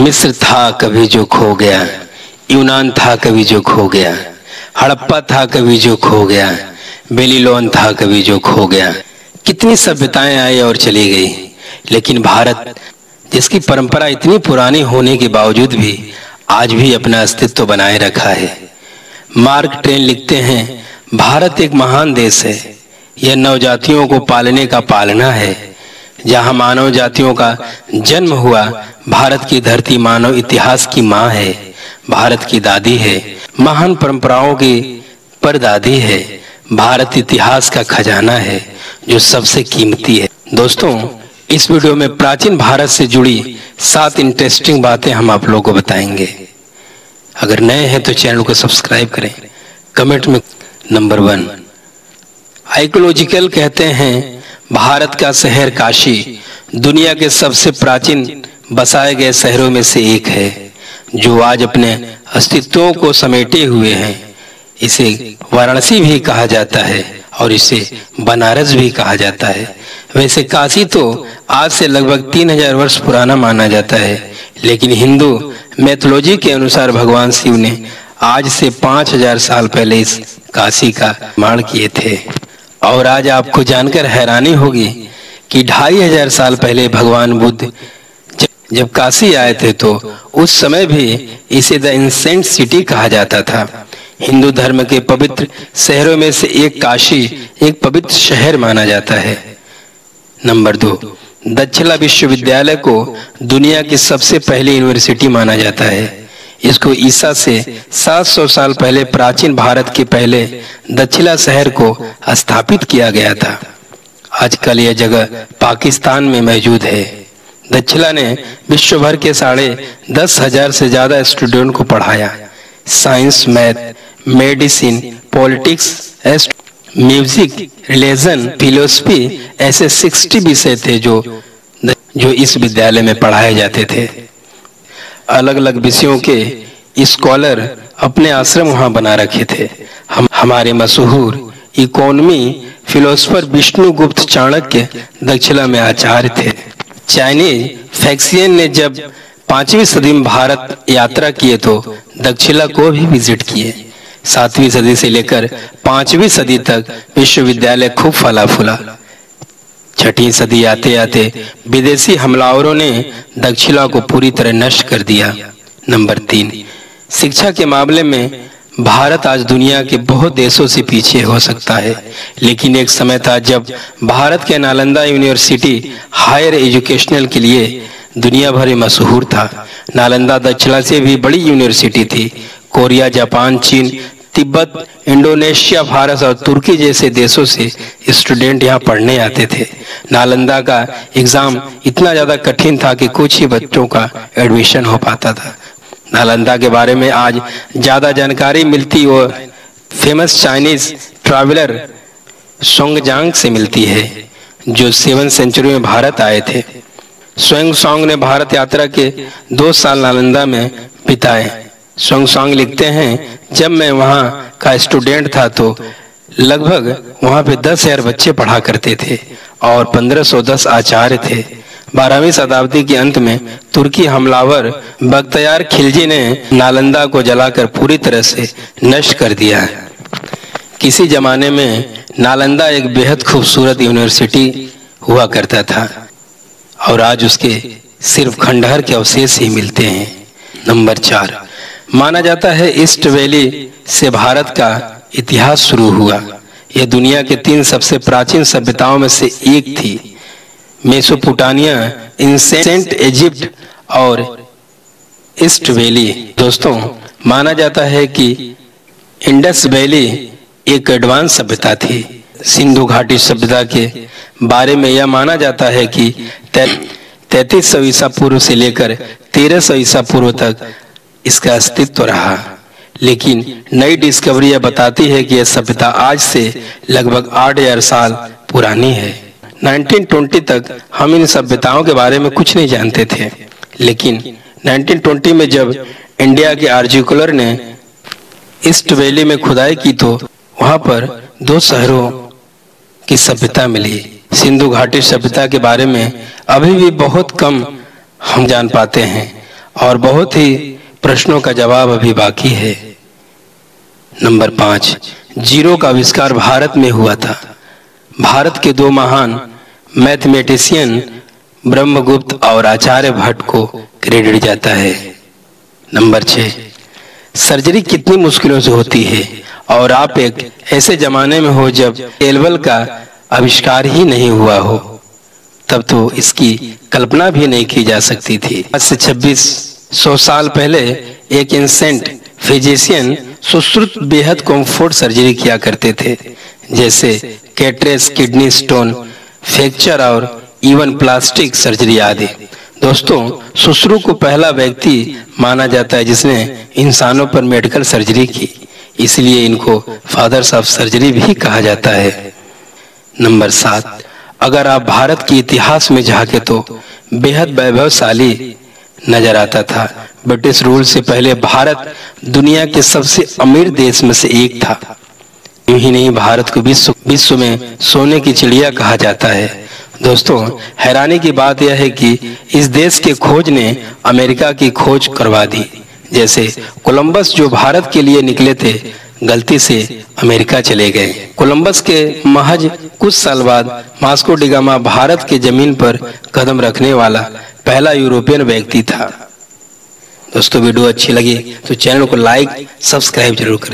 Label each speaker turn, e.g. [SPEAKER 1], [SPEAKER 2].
[SPEAKER 1] मिस्र था कभी जो खो गया, यूनान था कभी जो खो गया, हड़प्पा था कभी जो खो गया, बेबीलोन था कभी जो खो गया। कितनी सभ्यताएं आई और चली गई, लेकिन भारत जिसकी परंपरा इतनी पुरानी होने के बावजूद भी आज भी अपना अस्तित्व बनाए रखा है। मार्क ट्वेन लिखते हैं, भारत एक महान देश है। यह नवजातियों को पालने का पालना है। जहां मानव जातियों का जन्म हुआ, भारत की धरती मानव इतिहास की माँ है, भारत की दादी है, महान परंपराओं की परदादी है। भारत इतिहास का खजाना है जो सबसे कीमती है। दोस्तों, इस वीडियो में प्राचीन भारत से जुड़ी 7 इंटरेस्टिंग बातें हम आप लोगों को बताएंगे। अगर नए हैं तो चैनल को सब्सक्राइब करें। कमेंट में नंबर 1, आर्कियोलॉजिकल कहते हैं भारत का शहर काशी दुनिया के सबसे प्राचीन बसाए गए शहरों में से एक है, जो आज अपने अस्तित्वों को समेटे हुए हैं। इसे वाराणसी भी कहा जाता है और इसे बनारस भी कहा जाता है। वैसे काशी तो आज से लगभग 3000 वर्ष पुराना माना जाता है, लेकिन हिंदू मैथोलॉजी के अनुसार भगवान शिव ने आज से 5000 साल पहले इस काशी का निर्माण किए थे। और आज आपको जानकर हैरानी होगी कि 2500 साल पहले भगवान बुद्ध जब काशी आए थे तो उस समय भी इसे द एंशिएंट सिटी कहा जाता था। हिंदू धर्म के पवित्र शहरों में से एक काशी एक पवित्र शहर माना जाता है। नंबर 2, दक्षिला विश्वविद्यालय को दुनिया की सबसे पहली यूनिवर्सिटी माना जाता है। इसको ईसा से 700 साल पहले प्राचीन भारत के पहले दक्षिला शहर को स्थापित किया गया था। आजकल यह जगह पाकिस्तान में मौजूद है। दक्षिला ने विश्व भर के 10,500 से ज्यादा स्टूडेंट को पढ़ाया। Science, math, medicine, politics, music, religion, philosophy ऐसे 60 विषय थे जो इस विद्यालय में पढ़ाए जाते थे। अलग अलग विषयों के स्कॉलर अपने आश्रम वहां बना रखे थे। हमारे मशहूर इकोनॉमी फिलोसोफर विष्णुगुप्त चाणक्य दक्षिला में आचार्य थे। चाइनीज फैक्सियन ने जब 5वीं सदी में भारत यात्रा किए तो दक्षिला को भी विजिट किए। 7वीं सदी से लेकर 5वीं सदी तक विश्वविद्यालय खूब फला फूला। 6वीं सदी आते आते विदेशी हमलावरों ने दक्षिला को पूरी तरह नष्ट कर दिया। नंबर 3, शिक्षा के मामले में भारत आज दुनिया के बहुत देशों से पीछे हो सकता है, लेकिन एक समय था जब भारत के नालंदा यूनिवर्सिटी हायर एजुकेशनल के लिए दुनिया भर में मशहूर था। नालंदा दक्षिला से भी बड़ी यूनिवर्सिटी थी। कोरिया, जापान, चीन, तिब्बत, इंडोनेशिया, भारत और तुर्की जैसे देशों से स्टूडेंट यहाँ पढ़ने आते थे। नालंदा का एग्जाम इतना ज्यादा कठिन था कि कुछ ही बच्चों का एडमिशन हो पाता था। नालंदा के बारे में आज ज्यादा जानकारी मिलती वो फेमस चाइनीज ट्रैवलर सोंगजांग से मिलती है, जो 7वीं सेंचुरी में भारत आए थे। सोंग ने भारत यात्रा के 2 साल नालंदा में बिताए। सोंग लिखते हैं, जब मैं वहाँ का स्टूडेंट था तो लगभग वहाँ पे 10,000 बच्चे पढ़ा करते थे और 1510 आचार्य थे। 12वीं शताब्दी के अंत में तुर्की हमलावर बख्तियार खिलजी ने नालंदा को जलाकर पूरी तरह से नष्ट कर दिया। किसी जमाने में नालंदा एक बेहद खूबसूरत यूनिवर्सिटी हुआ करता था और आज उसके सिर्फ खंडहर के अवशेष ही मिलते हैं। नंबर 4, माना जाता है ईस्ट वैली से भारत का इतिहास शुरू हुआ। यह दुनिया के 3 सबसे प्राचीन सभ्यताओं में से एक थी। मेसोपोटामिया, एंशिएंट इजिप्ट और ईस्ट वैली। दोस्तों, माना जाता है कि इंडस वैली एक एडवांस सभ्यता थी। सिंधु घाटी सभ्यता के बारे में यह माना जाता है कि 3300 ईसा पूर्व से लेकर 1300 ईसा पूर्व तक इसका अस्तित्व रहा, लेकिन नई डिस्कवरी यह बताती है कि यह सभ्यता आज से लगभग 8000 साल पुरानी है। 1920 तक हम इन सभ्यताओं के बारे में कुछ नहीं जानते थे, लेकिन 1920 में जब इंडिया के आर्कियोलॉजिस्ट ने ईस्ट वैली में खुदाई की तो वहां पर 2 शहरों की सभ्यता मिली। सिंधु घाटी सभ्यता के बारे में अभी भी बहुत कम हम जान पाते हैं और बहुत ही प्रश्नों का जवाब अभी बाकी है। नंबर 5, जीरो का आविष्कार भारत में हुआ था। भारत के 2 महान मैथमेटिशियन ब्रह्मगुप्त और आचार्य भट्ट को क्रेडिट जाता है। नंबर 6, सर्जरी कितनी मुश्किलों से होती है और आप एक ऐसे जमाने में हो जब एल्वल का आविष्कार ही नहीं हुआ हो, तब तो इसकी कल्पना भी नहीं की जा सकती थी। आज से 2600 साल पहले एक एंसेंट फिजिशियन सुश्रुत बेहद कम्फर्ट सर्जरी किया करते थे, जैसे कैटरेस, किडनी स्टोन, फ्रैक्चर और इवन प्लास्टिक सर्जरी आदि। दोस्तों, सुश्रु को पहला व्यक्ति माना जाता है जिसने इंसानों पर मेडिकल सर्जरी की, इसलिए इनको फादर्स ऑफ सर्जरी भी कहा जाता है। नंबर 7, अगर आप भारत के इतिहास में झांके तो बेहद वैभवशाली नजर आता था। ब्रिटिश रूल से पहले भारत दुनिया के सबसे अमीर देश में से एक था। यूं ही नहीं, भारत को विश्व में सोने की चिड़िया कहा जाता है। दोस्तों, हैरानी की बात यह है कि इस देश के खोज ने अमेरिका की खोज करवा दी। जैसे कोलंबस जो भारत के लिए निकले थे, गलती से अमेरिका चले गए। कोलंबस के महज कुछ साल बाद वास्को डी गामा भारत के जमीन पर कदम रखने वाला पहला यूरोपियन व्यक्ति था। दोस्तों, वीडियो अच्छी लगी तो चैनल को लाइक, सब्सक्राइब जरूर करें।